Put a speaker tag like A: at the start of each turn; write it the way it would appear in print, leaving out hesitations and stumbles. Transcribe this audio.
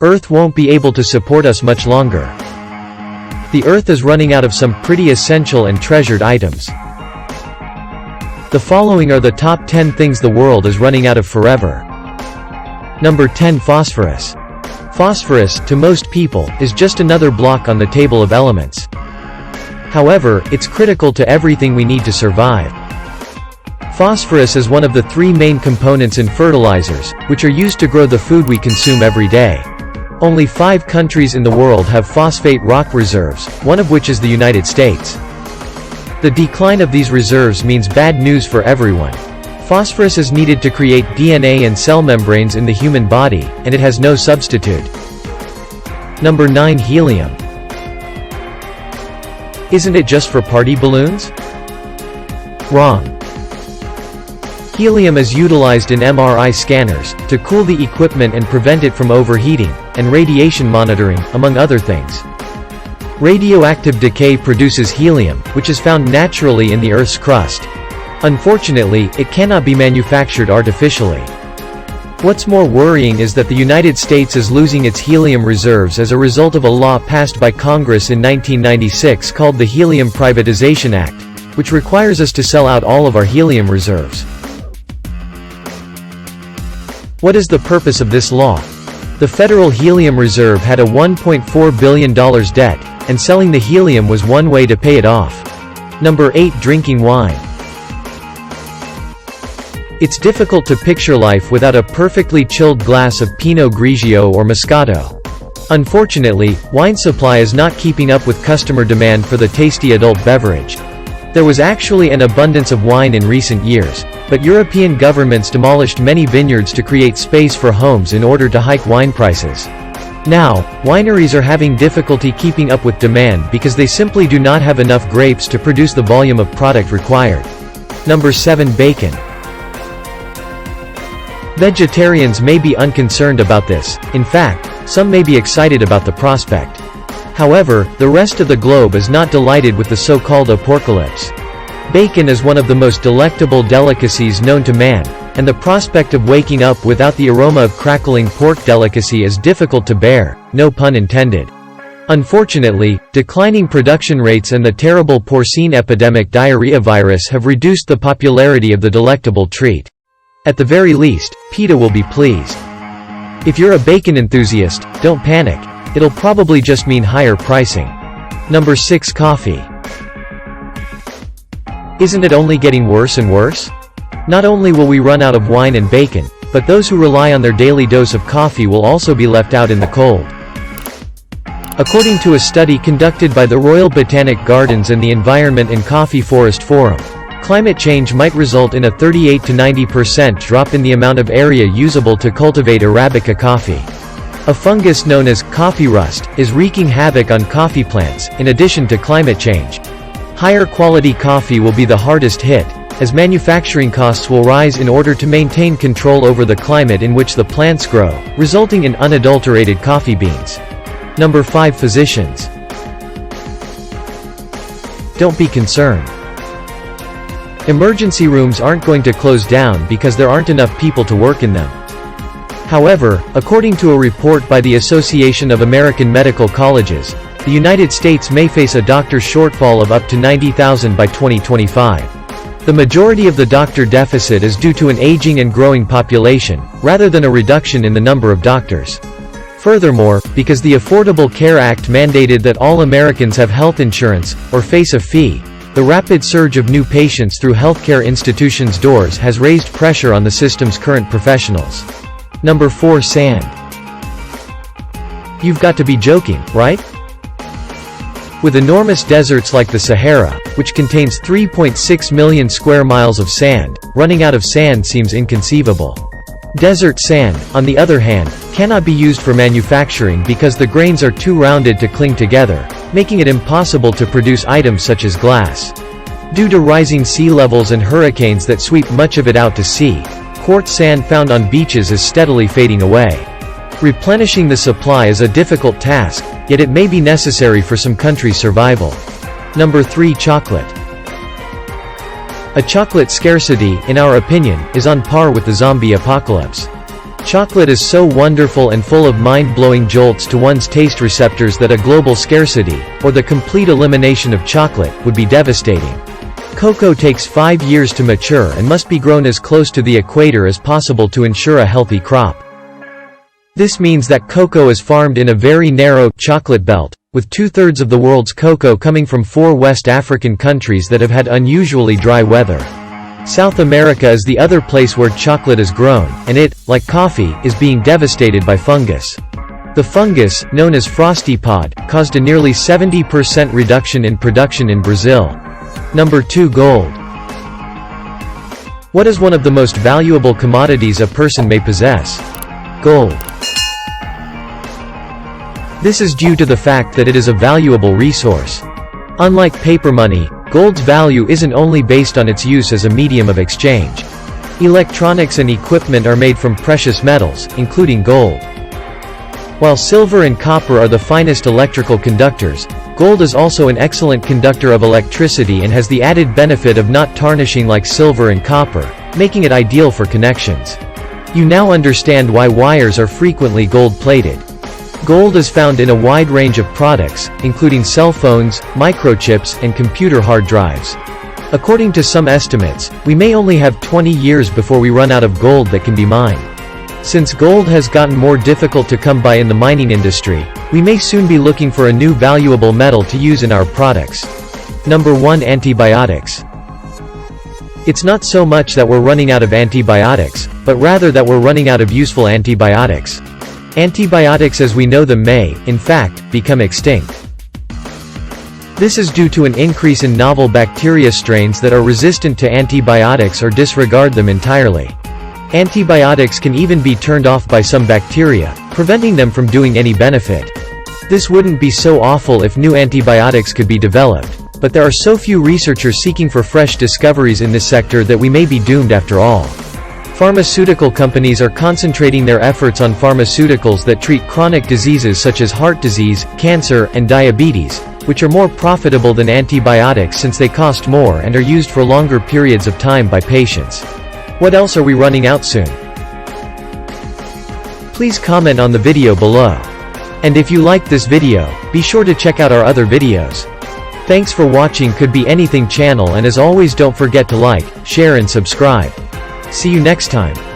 A: Earth won't be able to support us much longer. The Earth is running out of some pretty essential and treasured items. The following are the top 10 things the world is running out of forever. Number 10. Phosphorus. Phosphorus, to most people, is just another block on the table of elements. However, it's critical to everything we need to survive. Phosphorus is one of the three main components in fertilizers, which are used to grow the food we consume every day. Only 5 countries in the world have phosphate rock reserves, one of which is the United States. The decline of these reserves means bad news for everyone. Phosphorus is needed to create DNA and cell membranes in the human body, and it has no substitute. Number 9. Helium. Isn't it just for party balloons? Wrong. Helium is utilized in MRI scanners, to cool the equipment and prevent it from overheating, and radiation monitoring, among other things. Radioactive decay produces helium, which is found naturally in the Earth's crust. Unfortunately, it cannot be manufactured artificially. What's more worrying is that the United States is losing its helium reserves as a result of a law passed by Congress in 1996 called the Helium Privatization Act, which requires us to sell out all of our helium reserves. What is the purpose of this law? The Federal Helium Reserve had a $1.4 billion debt, and selling the helium was one way to pay it off. Number 8. Drinking wine. It's difficult to picture life without a perfectly chilled glass of Pinot Grigio or Moscato. Unfortunately, wine supply is not keeping up with customer demand for the tasty adult beverage. There was actually an abundance of wine in recent years, but European governments demolished many vineyards to create space for homes in order to hike wine prices. Now, wineries are having difficulty keeping up with demand because they simply do not have enough grapes to produce the volume of product required. Number 7. Bacon. Vegetarians may be unconcerned about this. In fact, some may be excited about the prospect. However, the rest of the globe is not delighted with the so-called apocalypse. Bacon is one of the most delectable delicacies known to man, and the prospect of waking up without the aroma of crackling pork delicacy is difficult to bear, no pun intended. Unfortunately, declining production rates and the terrible porcine epidemic diarrhea virus have reduced the popularity of the delectable treat. At the very least, PETA will be pleased. If you're a bacon enthusiast, don't panic. It'll probably just mean higher pricing. Number 6. Coffee. Isn't it only getting worse and worse? Not only will we run out of wine and bacon, but those who rely on their daily dose of coffee will also be left out in the cold. According to a study conducted by the Royal Botanic Gardens and the Environment and Coffee Forest Forum, climate change might result in a 38 to 90% drop in the amount of area usable to cultivate Arabica coffee. A fungus known as coffee rust is wreaking havoc on coffee plants, in addition to climate change. Higher quality coffee will be the hardest hit, as manufacturing costs will rise in order to maintain control over the climate in which the plants grow, resulting in unadulterated coffee beans. Number 5. Physicians. Don't be concerned. Emergency rooms aren't going to close down because there aren't enough people to work in them. However, according to a report by the Association of American Medical Colleges, the United States may face a doctor shortfall of up to 90,000 by 2025. The majority of the doctor deficit is due to an aging and growing population, rather than a reduction in the number of doctors. Furthermore, because the Affordable Care Act mandated that all Americans have health insurance, or face a fee, the rapid surge of new patients through healthcare institutions' doors has raised pressure on the system's current professionals. Number 4. Sand. You've got to be joking, right? With enormous deserts like the Sahara, which contains 3.6 million square miles of sand, running out of sand seems inconceivable. Desert sand, on the other hand, cannot be used for manufacturing because the grains are too rounded to cling together, making it impossible to produce items such as glass. Due to rising sea levels and hurricanes that sweep much of it out to sea, quartz sand found on beaches is steadily fading away. Replenishing the supply is a difficult task, yet it may be necessary for some countries' survival. Number 3. Chocolate. A chocolate scarcity, in our opinion, is on par with the zombie apocalypse. Chocolate is so wonderful and full of mind-blowing jolts to one's taste receptors that a global scarcity, or the complete elimination of chocolate, would be devastating. Cocoa takes 5 years to mature and must be grown as close to the equator as possible to ensure a healthy crop. This means that cocoa is farmed in a very narrow chocolate belt, with 2/3 of the world's cocoa coming from 4 West African countries that have had unusually dry weather. South America is the other place where chocolate is grown, and it, like coffee, is being devastated by fungus. The fungus, known as frosty pod, caused a nearly 70% reduction in production in Brazil. Number 2. Gold. What is one of the most valuable commodities a person may possess? Gold. This is due to the fact that it is a valuable resource. Unlike paper money, gold's value isn't only based on its use as a medium of exchange. Electronics and equipment are made from precious metals, including gold. While silver and copper are the finest electrical conductors, gold is also an excellent conductor of electricity and has the added benefit of not tarnishing like silver and copper, making it ideal for connections. You now understand why wires are frequently gold-plated. Gold is found in a wide range of products, including cell phones, microchips, and computer hard drives. According to some estimates, we may only have 20 years before we run out of gold that can be mined. Since gold has gotten more difficult to come by in the mining industry, we may soon be looking for a new valuable metal to use in our products. Number 1. Antibiotics. It's not so much that we're running out of antibiotics, but rather that we're running out of useful antibiotics. Antibiotics as we know them may, in fact, become extinct. This is due to an increase in novel bacteria strains that are resistant to antibiotics or disregard them entirely. Antibiotics can even be turned off by some bacteria, preventing them from doing any benefit. This wouldn't be so awful if new antibiotics could be developed, but there are so few researchers seeking for fresh discoveries in this sector that we may be doomed after all. Pharmaceutical companies are concentrating their efforts on pharmaceuticals that treat chronic diseases such as heart disease, cancer, and diabetes, which are more profitable than antibiotics since they cost more and are used for longer periods of time by patients. What else are we running out soon? Please comment on the video below. And if you liked this video, be sure to check out our other videos. Thanks for watching Could Be Anything channel, and as always don't forget to like, share and subscribe. See you next time.